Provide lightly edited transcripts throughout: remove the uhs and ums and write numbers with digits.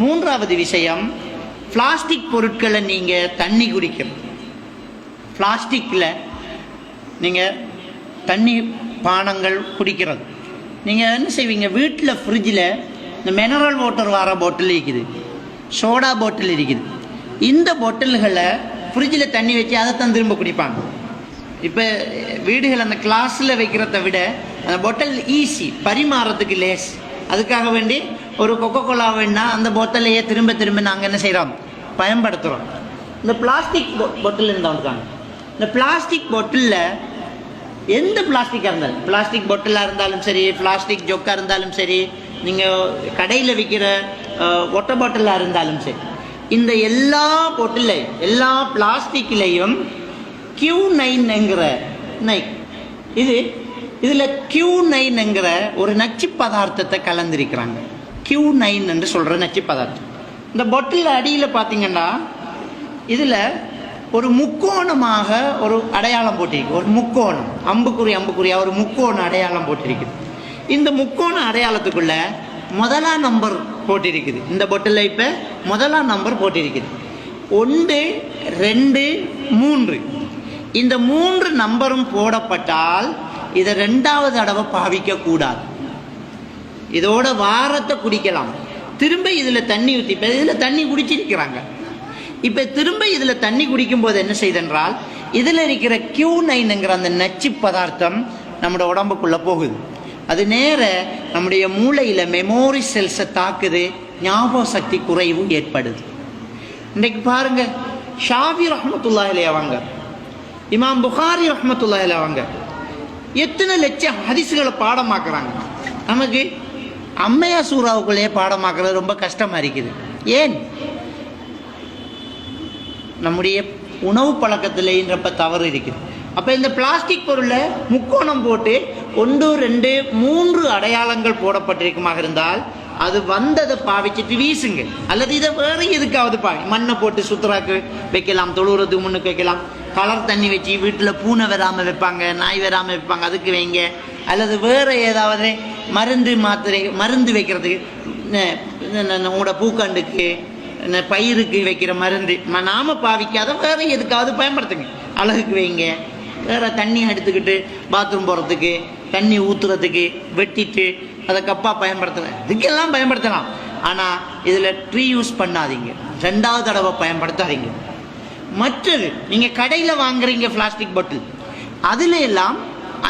மூன்றாவது விஷயம், பிளாஸ்டிக் பொருட்களை நீங்கள் தண்ணி குடிக்கணும். பிளாஸ்டிக்கில் நீங்கள் தண்ணி பானங்கள் குடிக்கிறது நீங்கள் என்ன செய்வீங்க, வீட்டில் ஃப்ரிட்ஜில் இந்த மினரல் வாட்டர் வர பாட்டில் இருக்குது, சோடா பாட்டில் இருக்குது. இந்த பாட்டில்களை ஃப்ரிட்ஜில் தண்ணி வச்சு அதைத்தான் திரும்ப குடிப்பாங்க. இப்போ வீடுகள் அந்த கிளாஸில் வைக்கிறத விட அந்த பாட்டில் ஈஸி, பரிமாறத்துக்கு லேஸ். அதுக்காக வேண்டி ஒரு கொக்கோ கோலா வேணா அந்த பாட்டிலையே திரும்ப திரும்ப நாங்கள் என்ன செய்கிறோம், பயன்படுத்துகிறோம். இந்த பிளாஸ்டிக் பாட்டில் இருந்தாங்க. இந்த பிளாஸ்டிக் பாட்டிலில் எந்த பிளாஸ்டிக்காக இருந்தாலும், பிளாஸ்டிக் பாட்டிலாக இருந்தாலும் சரி, பிளாஸ்டிக் ஜொக்காக இருந்தாலும் சரி, நீங்கள் கடையில் விற்கிற வாட்டர் பாட்டிலாக இருந்தாலும் சரி, இந்த எல்லா பாட்டிலையும் எல்லா பிளாஸ்டிக்லேயும் Q9 இதில் Q9 ஒரு நச்சு பதார்த்தத்தை கலந்திருக்கிறாங்க. Q9 என்று சொல்கிற நச்சு பதார்த்தம். இந்த பாட்டில் அடியில் பார்த்தீங்கன்னா இதில் ஒரு முக்கோணமாக ஒரு அடையாளம் போட்டிருக்கு. ஒரு முக்கோணம், அம்புக்குறியாக ஒரு முக்கோண அடையாளம் போட்டிருக்குது. இந்த முக்கோண அடையாளத்துக்குள்ள முதலாம் நம்பர் போட்டிருக்குது. இந்த பாட்டில் இப்போ முதலாம் நம்பர் போட்டிருக்குது. 1, 2, 3. இந்த 3 நம்பரும் போடப்பட்டால் இதை 2வது தடவை பாவிக்க கூடாது. இதோட வாரத்தை குடிக்கலாம். திரும்ப இதில் தண்ணி ஊற்றி, இப்போ இதில் தண்ணி குடிச்சிருக்கிறாங்க. இப்போ திரும்ப இதில் தண்ணி குடிக்கும் போது என்ன செய்தென்றால் இதில் இருக்கிற Q9 அந்த நச்சு பதார்த்தம் நம்மளோட உடம்புக்குள்ளே போகுது. அது நேர நம்முடைய மூளையில் மெமோரி செல்ஸை தாக்குது, ஞாபக சக்தி குறைவு ஏற்படுது. இன்றைக்கு பாருங்க, ஷாஃபி ரஹ்மத்துல்லாஹி அலைஹி அவங்க, இமாம் புகாரி ரஹ்மத்துல்லாஹி அலைஹி அவங்க எத்தனை லட்சம் ஹதீஸ்களை பாடமாக்குறாங்க. நமக்கு அம்மையா சூறாவுக்குள்ளேயே பாடமாக்குறது ரொம்ப கஷ்டமாக இருக்குது. ஏன்? நம்முடைய உணவு பழக்கத்திலேன்றப்ப தவறு இருக்குது. அப்போ இந்த பிளாஸ்டிக் பொருளை முக்கோணம் போட்டு 1, 2, 3 அடையாளங்கள் போடப்பட்டிருக்குமாக இருந்தால் அது வந்ததை பாவிச்சுட்டு வீசுங்க. அல்லது இதை வேறு எதுக்காவது மண்ணை போட்டு சுத்தராக்கு வைக்கலாம், தொழுவுறதுக்கு முன்னுக்கு வைக்கலாம். கலர் தண்ணி வச்சு வீட்டில் பூனை வராமல் வைப்பாங்க, நாய் வராமல் வைப்பாங்க, அதுக்கு வைங்க. அல்லது வேறு ஏதாவது மருந்து வைக்கிறதுக்கு, உங்களோட பூக்காண்டுக்கு பயிருக்கு வைக்கிற மருந்து நாம பாவிக்காத வேற எதுக்காவது பயன்படுத்துங்க. அழகுக்கு வைங்க. வேற தண்ணி எடுத்துக்கிட்டு பாத்ரூம் போகிறதுக்கு, தண்ணி ஊற்றுறதுக்கு, வெட்டிட்டு அதை கப்பாக பயன்படுத்தலாம், இதுக்கெல்லாம் பயன்படுத்தலாம். ஆனால் இதில் ரீயூஸ் பண்ணாதீங்க, 2வது தடவை பயன்படுத்தாதீங்க. மற்றது நீங்கள் கடையில் வாங்குறீங்க பிளாஸ்டிக் பாட்டில், அதில் எல்லாம்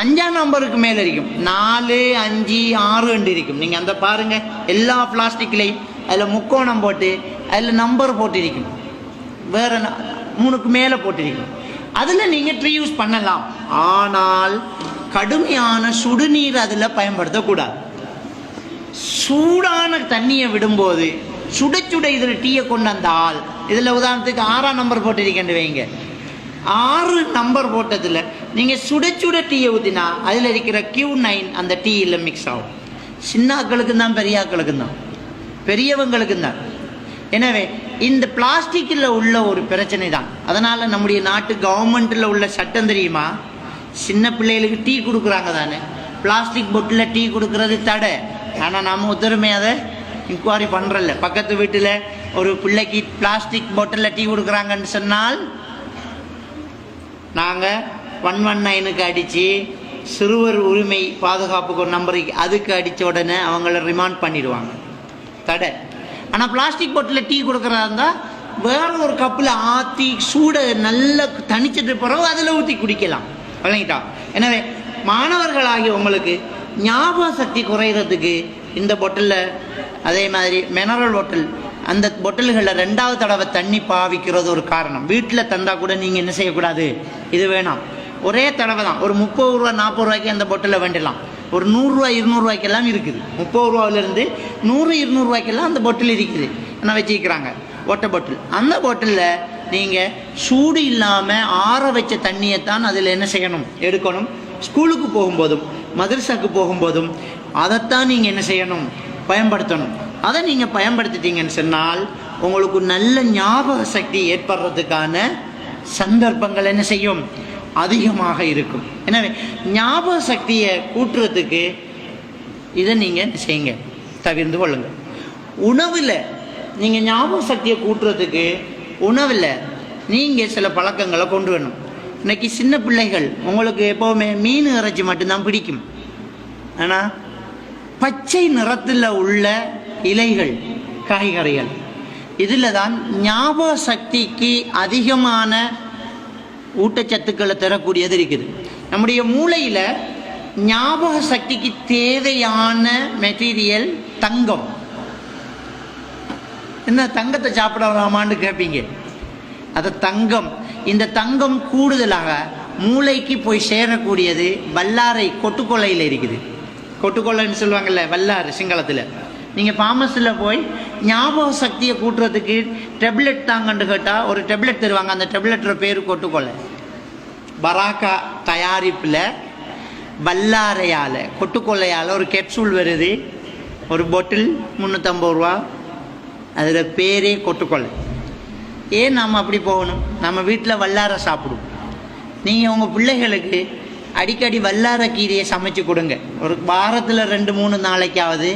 5ஆம் நம்பருக்கு மேலே இருக்கும், 4, 5, 6 இருக்கும். நீங்கள் அந்த பாருங்கள், எல்லா பிளாஸ்டிக்லையும் அதில் முக்கோணம் போட்டு அதில் நம்பர் போட்டிருக்கும், வேற 3க்கு மேலே போட்டிருக்கும். அதில் நீங்கள் ரீயூஸ் பண்ணலாம். ஆனால் கடுமையான சுடுநீர் அதில் பயன்படுத்தக்கூடாது. சூடான தண்ணியை விடும்போது சுட சுட இதில் டீயை கொண்டு வந்தால், இதில் உதாரணத்துக்கு 6ஆம் நம்பர் போட்டிருக்கேன் வைங்க, 6 நம்பர் போட்டதில் நீங்கள் சுட சுட டீயை ஊற்றினா அதில் இருக்கிற Q9 அந்த டீயில் மிக்ஸ் ஆகும். சின்னாக்களுக்கு தான், பெரியாக்களுக்கு தான், பெரியவங்களுக்கு தான். எனவே இந்த பிளாஸ்டிக்கில் உள்ள ஒரு பிரச்சனை தான். அதனால் நம்முடைய நாட்டு கவர்மெண்ட்டில் உள்ள சட்டம் தெரியுமா, சின்ன பிள்ளைகளுக்கு டீ கொடுக்குறாங்க தானே, பிளாஸ்டிக் பொட்டில் டீ கொடுக்கறது தடை. ஆனால் நாம் ஒத்துருமே அதை இன்குவாரி பண்ணுறல. பக்கத்து வீட்டில் ஒரு பிள்ளைக்கு பிளாஸ்டிக் பொட்டில் டீ கொடுக்குறாங்கன்னு சொன்னால் நாங்கள் 119க்கு அடித்து சிறுவர் உரிமை பாதுகாப்புக்கு ஒரு நம்பருக்கு அதுக்கு அடித்த உடனே அவங்கள ரிமாண்ட் பண்ணிடுவாங்க, தடை. ஆனால் பிளாஸ்டிக் பாட்டில் டீ கொடுக்குறதா இருந்தால் வேற ஒரு கப்பில் ஆற்றி சூட நல்லா தணிச்சிட்டு பிறகு அதில் ஊற்றி குடிக்கலாம், விளங்கிட்டா? எனவே மாணவர்களாகிய உங்களுக்கு ஞாபக சக்தி குறைகிறதுக்கு இந்த பாட்டிலில், அதே மாதிரி மினரல் பாட்டில், அந்த பாட்டில்களில் 2வது தடவை தண்ணி பாவிக்கிறது ஒரு காரணம். வீட்டில் தந்தால் கூட நீங்கள் என்ன செய்யக்கூடாது, இது வேணாம். ஒரே தடவை தான், ஒரு 30 ரூபா 40 ரூபாய்க்கு அந்த பாட்டிலில் வேண்டலாம். ஒரு 100 ரூபா 200 ரூபாய்க்கெல்லாம் இருக்குது. 30 ரூபாவிலேருந்து 100, 200 ரூபாய்க்கெல்லாம் அந்த பாட்டில் இருக்குது, என்ன வச்சுக்கிறாங்க, வாட்டர் பாட்டில். அந்த பாட்டிலில் நீங்கள் சூடு இல்லாமல் ஆற வச்ச தண்ணியைத்தான் அதில் என்ன செய்யணும், எடுக்கணும். ஸ்கூலுக்கு போகும்போதும் மதரசாவுக்கு போகும்போதும் அதைத்தான் நீங்கள் என்ன செய்யணும், பயன்படுத்தணும். அதை நீங்கள் பயன்படுத்திட்டீங்கன்னு சொன்னால் உங்களுக்கு நல்ல ஞாபக சக்தி ஏற்படுறதுக்கான சந்தர்ப்பங்கள் என்ன செய்யும், அதிகமாக இருக்கும். எனவே ஞாபக சக்தியை கூட்டுறதுக்கு இதை நீங்கள் செய்யுங்க, தவிர்த்து கொள்ளுங்கள். உணவில் நீங்கள் ஞாபக சக்தியை கூட்டுறதுக்கு உணவில் நீங்கள் சில பழக்கங்களை கொண்டு வரணும். இன்னைக்கு சின்ன பிள்ளைகள் உங்களுக்கு எப்போவுமே மீன் இறைச்சி மட்டும்தான் பிடிக்கும். ஆனால் பச்சை நிறத்தில் உள்ள இலைகள், காய்கறிகள், இதில் தான் ஞாபக சக்திக்கு அதிகமான ஊட்டச்சத்துக்களை தரக்கூடியது இருக்குது. நம்முடைய மூளையில் ஞாபக சக்திக்கு தேவையான மெட்டீரியல் தங்கம். என்ன தங்கத்தை சாப்பிடலாமான்னு கேட்பீங்க. அது தங்கம். இந்த தங்கம் கூடுதலாக மூளைக்கு போய் சேரக்கூடியது வல்லாரை கொட்டுக்கொள்ளையில் இருக்குது. கொட்டுக்கொள்ளைன்னு சொல்லுவாங்கல்ல, வல்லாறு சிங்களத்தில். நீங்கள் ஃபார்மஸில் போய் ஞாபக சக்தியை கூட்டுறதுக்கு டெப்லெட் தாங்கன்னு கேட்டால் ஒரு டெப்லெட் தருவாங்க. அந்த டெப்லெட்டோட பேர் கொட்டுக்கொள்ளை. பராக்கா தயாரிப்பில் வல்லாரையால், கொட்டுக்கொள்ளையால் ஒரு கேப்சூல் வருது. ஒரு பாட்டில் 350 ரூபா. அதில் பேரே கொட்டுக்கொள்ளை. ஏன் நாம் அப்படி போகணும்? நம்ம வீட்டில் வல்லாரை சாப்பிடுவோம். நீங்கள் உங்கள் பிள்ளைகளுக்கு அடிக்கடி வல்லாரை கீரையை சமைச்சு கொடுங்க. ஒரு வாரத்தில் 2-3 நாளைக்காவது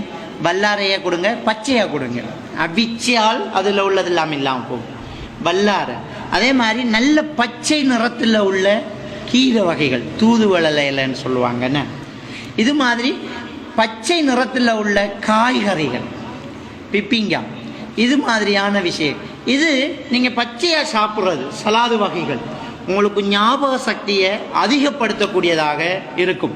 வல்லாரையை கொடுங்க, பச்சையாக கொடுங்க. அவிச்சால் அதில் உள்ளது இல்லாமல் போகும் வல்லாரை. அதே மாதிரி நல்ல பச்சை நிறத்தில் உள்ள கீரை வகைகள், தூதுவளை இலைன்னு சொல்லுவாங்கன்னு, இது மாதிரி பச்சை நிறத்தில் உள்ள காய்கறிகள், பிப்பிங்கா, இது மாதிரியான விஷயம். இது நீங்கள் பச்சையாக சாப்பிட்றது சலாது வகைகள் உங்களுக்கு ஞாபக சக்தியை அதிகப்படுத்தக்கூடியதாக இருக்கும்.